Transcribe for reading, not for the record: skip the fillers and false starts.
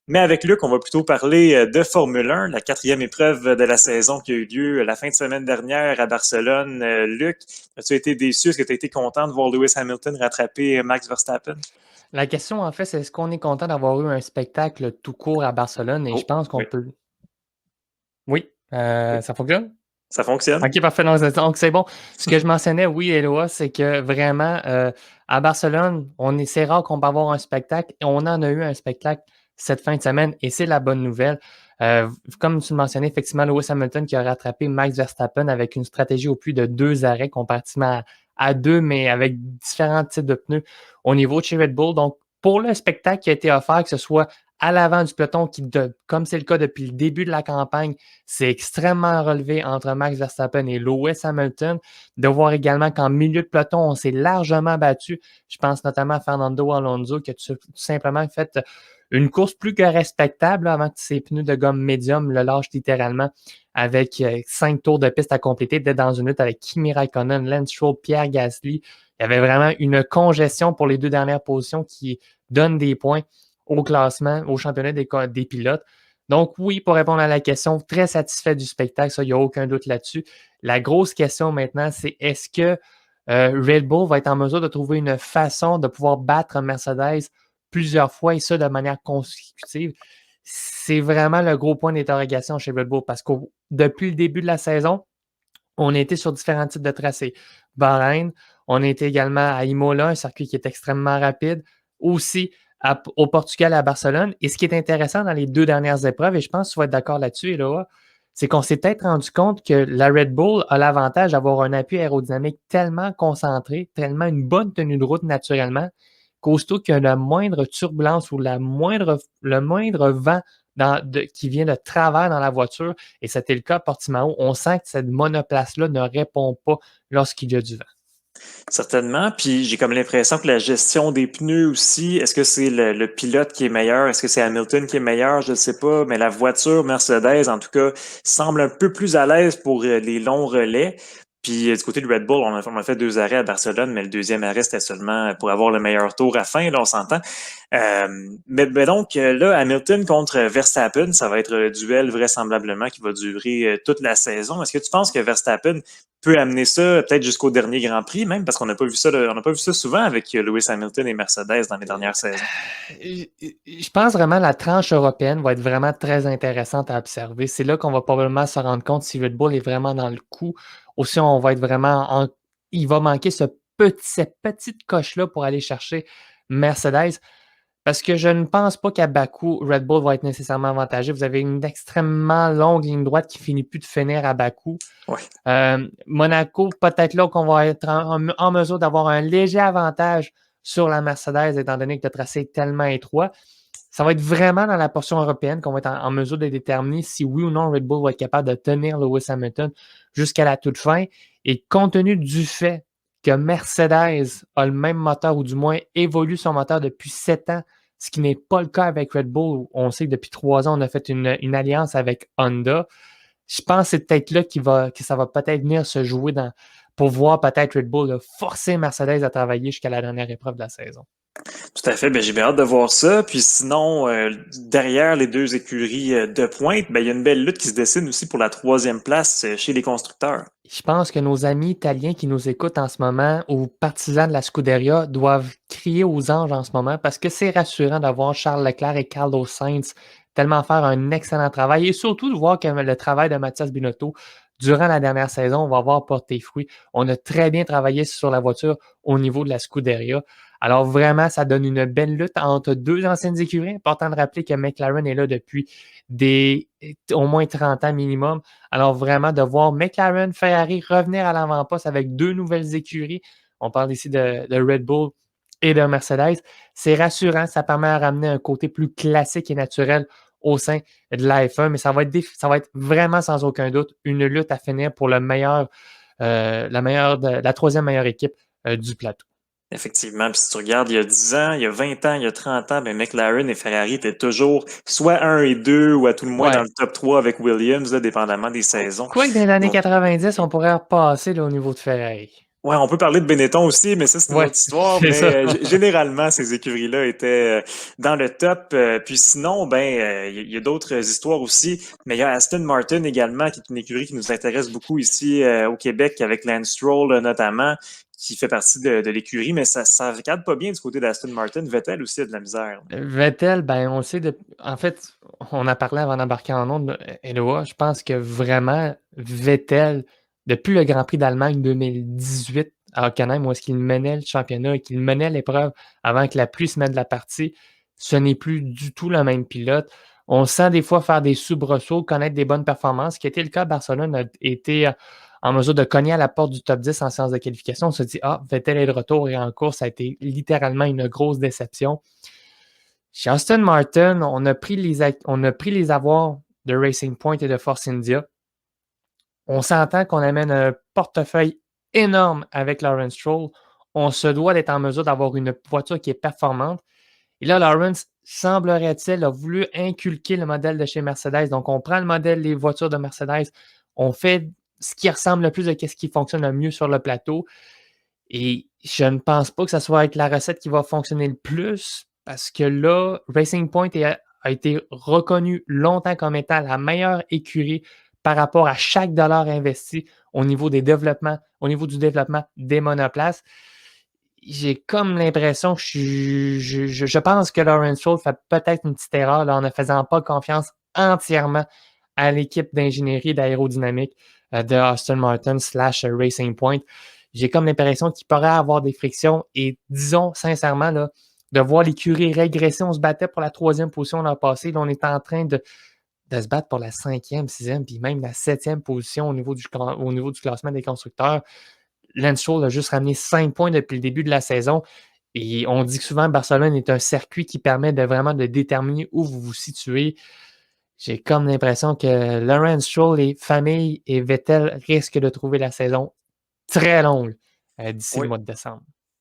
Mais avec Luc, on va plutôt parler de Formule 1, la quatrième épreuve de la saison qui a eu lieu la fin de semaine dernière à Barcelone. Luc, as-tu été déçu? Est-ce que tu as été content de voir Lewis Hamilton rattraper Max Verstappen? La question, en fait, c'est est-ce qu'on est content d'avoir eu un spectacle tout court à Barcelone? Et je Oh, pense qu'on oui, peut. Oui, oui, ça fonctionne? ça fonctionne. OK, parfait. Donc, c'est bon. Ce que je mentionnais, oui, Eloi, c'est que vraiment, à Barcelone, c'est rare qu'on peut avoir un spectacle. Et on en a eu un spectacle cette fin de semaine et c'est la bonne nouvelle. Euh, Comme tu le mentionnais, effectivement, Lewis Hamilton qui a rattrapé Max Verstappen avec une stratégie au plus de 2 arrêts comparativement à deux, mais avec différents types de pneus au niveau de chez Red Bull. Donc, pour le spectacle qui a été offert, que ce soit à l'avant du peloton, comme c'est le cas depuis le début de la campagne, c'est extrêmement relevé entre Max Verstappen et Lewis Hamilton. De voir également qu'en milieu de peloton, on s'est largement battu. Je pense notamment à Fernando Alonso qui a tout simplement fait une course plus que respectable là, avant que ses pneus de gomme médium le lâchent littéralement avec 5 tours de piste à compléter, d'être dans une lutte avec Kimi Raikkonen, Lance Stroll, Pierre Gasly. Il y avait vraiment une congestion pour les deux dernières positions qui donne des points au classement, au championnat des pilotes. Donc oui, pour répondre à la question, très satisfait du spectacle, ça, il n'y a aucun doute là-dessus. La grosse question maintenant, c'est est-ce que Red Bull va être en mesure de trouver une façon de pouvoir battre Mercedes plusieurs fois et ça de manière consécutive? C'est vraiment le gros point d'interrogation chez Red Bull parce que depuis le début de la saison, on a été sur différents types de tracés. Bahreïn, on a été également à Imola, un circuit qui est extrêmement rapide. Aussi au Portugal, à Barcelone. Et ce qui est intéressant dans les deux dernières épreuves, et je pense que tu vas être d'accord là-dessus, Eloa, c'est qu'on s'est peut-être rendu compte que la Red Bull a l'avantage d'avoir un appui aérodynamique tellement concentré, tellement une bonne tenue de route naturellement, qu'aussitôt qu'il y a la moindre turbulence ou le moindre vent qui vient de travers dans la voiture, et c'était le cas à Portimao, on sent que cette monoplace-là ne répond pas lorsqu'il y a du vent. Certainement. Puis j'ai comme l'impression que la gestion des pneus aussi, est-ce que c'est le pilote qui est meilleur? Est-ce que c'est Hamilton qui est meilleur? Je ne sais pas. Mais la voiture Mercedes, en tout cas, semble un peu plus à l'aise pour les longs relais. Puis du côté de Red Bull, on a fait 2 arrêts à Barcelone, mais le deuxième arrêt, c'était seulement pour avoir le meilleur tour à la fin, là, on s'entend. Mais donc, là, Hamilton contre Verstappen, ça va être un duel vraisemblablement qui va durer toute la saison. Est-ce que tu penses que Verstappen peut amener ça peut-être jusqu'au dernier Grand Prix, même parce qu'on n'a pas vu ça, on n'a pas vu ça souvent avec Lewis Hamilton et Mercedes dans les dernières saisons. Je pense vraiment que la tranche européenne va être vraiment très intéressante à observer. C'est là qu'on va probablement se rendre compte si Red Bull est vraiment dans le coup. Aussi, on va être vraiment il va manquer cette petite coche-là pour aller chercher Mercedes. Parce que je ne pense pas qu'à Bakou, Red Bull va être nécessairement avantagé. Vous avez une extrêmement longue ligne droite qui finit plus de finir à Bakou. Oui. Monaco, peut-être là qu'on va être en mesure d'avoir un léger avantage sur la Mercedes, étant donné que le tracé est tellement étroit. Ça va être vraiment dans la portion européenne qu'on va être en mesure de déterminer si oui ou non Red Bull va être capable de tenir Lewis Hamilton jusqu'à la toute fin. Et compte tenu du fait que Mercedes a le même moteur, ou du moins évolue son moteur depuis 7 ans, ce qui n'est pas le cas avec Red Bull. On sait que depuis 3 ans, on a fait une alliance avec Honda. Je pense que c'est peut-être là que ça va peut-être venir se jouer pour voir peut-être Red Bull forcer Mercedes à travailler jusqu'à la dernière épreuve de la saison. Tout à fait. Ben, j'ai bien hâte de voir ça. Puis sinon, derrière les deux écuries de pointe, ben, il y a une belle lutte qui se dessine aussi pour la troisième place chez les constructeurs. Je pense que nos amis italiens qui nous écoutent en ce moment, ou partisans de la Scuderia, doivent crier aux anges en ce moment parce que c'est rassurant d'avoir Charles Leclerc et Carlos Sainz tellement faire un excellent travail et surtout de voir que le travail de Mathias Binotto durant la dernière saison va avoir porté fruit. On a très bien travaillé sur la voiture au niveau de la Scuderia. Alors vraiment, ça donne une belle lutte entre deux anciennes écuries. Important de rappeler que McLaren est là depuis au moins 30 ans minimum. Alors vraiment, de voir McLaren, Ferrari revenir à l'avant-poste avec deux nouvelles écuries, on parle ici de Red Bull et de Mercedes, c'est rassurant, ça permet de ramener un côté plus classique et naturel au sein de la F1, mais ça va être vraiment sans aucun doute une lutte à finir pour la troisième meilleure équipe du plateau. Effectivement, puis si tu regardes, il y a 10 ans, il y a 20 ans, il y a 30 ans, ben McLaren et Ferrari étaient toujours soit un et 2 ou à tout le moins dans Ouais. le top 3 avec Williams, là, dépendamment des saisons. Quoi que dans les années Donc, 90, on pourrait repasser là, au niveau de Ferrari. Ouais, on peut parler de Benetton aussi, mais ça, c'est une Ouais, autre histoire. c'est ça. Mais généralement, ces écuries-là étaient dans le top. Puis sinon, ben, il y a d'autres histoires aussi. Mais il y a Aston Martin également, qui est une écurie qui nous intéresse beaucoup ici au Québec, avec Lance Stroll notamment, qui fait partie de l'écurie. Mais ça regarde pas bien du côté d'Aston Martin. Vettel aussi a de la misère. Vettel, ben, on le sait, en fait, on a parlé avant d'embarquer en ondes, Eloi, je pense que vraiment, Vettel, depuis le Grand Prix d'Allemagne 2018 à Hockenheim, où est-ce qu'il menait le championnat et qu'il menait l'épreuve avant que la pluie se mette de la partie, ce n'est plus du tout le même pilote. On le sent des fois faire des soubresauts, connaître des bonnes performances, ce qui était le cas à Barcelone, a été en mesure de cogner à la porte du top 10 en séance de qualification. On se dit, ah, Vettel est de retour et en course, ça a été littéralement une grosse déception. Chez Aston Martin, on a pris les avoirs de Racing Point et de Force India. On s'entend qu'on amène un portefeuille énorme avec Lawrence Stroll. On se doit d'être en mesure d'avoir une voiture qui est performante. Et là, Lawrence, semblerait-il, a voulu inculquer le modèle de chez Mercedes. Donc, on prend le modèle des voitures de Mercedes, on fait ce qui ressemble le plus à ce qui fonctionne le mieux sur le plateau. Et je ne pense pas que ça soit avec la recette qui va fonctionner le plus parce que là, Racing Point a été reconnu longtemps comme étant la meilleure écurie par rapport à chaque dollar investi au niveau des développements, au niveau du développement des monoplaces. J'ai comme l'impression que je pense que Lawrence Stroll fait peut-être une petite erreur là, en ne faisant pas confiance entièrement à l'équipe d'ingénierie d'aérodynamique de Aston Martin / Racing Point. J'ai comme l'impression qu'il pourrait avoir des frictions et disons sincèrement, là, de voir l'écurie régresser, on se battait pour la 3e position l'an passé, là, on est en train de se battre pour la 5e, 6e, puis même la 7e position au niveau du classement des constructeurs. Lance Stroll a juste ramené 5 points depuis le début de la saison. Et on dit que souvent Barcelone est un circuit qui permet de vraiment de déterminer où vous vous situez. J'ai comme l'impression que Lawrence Stroll et famille et Vettel risquent de trouver la saison très longue d'ici le Oui. mois de décembre.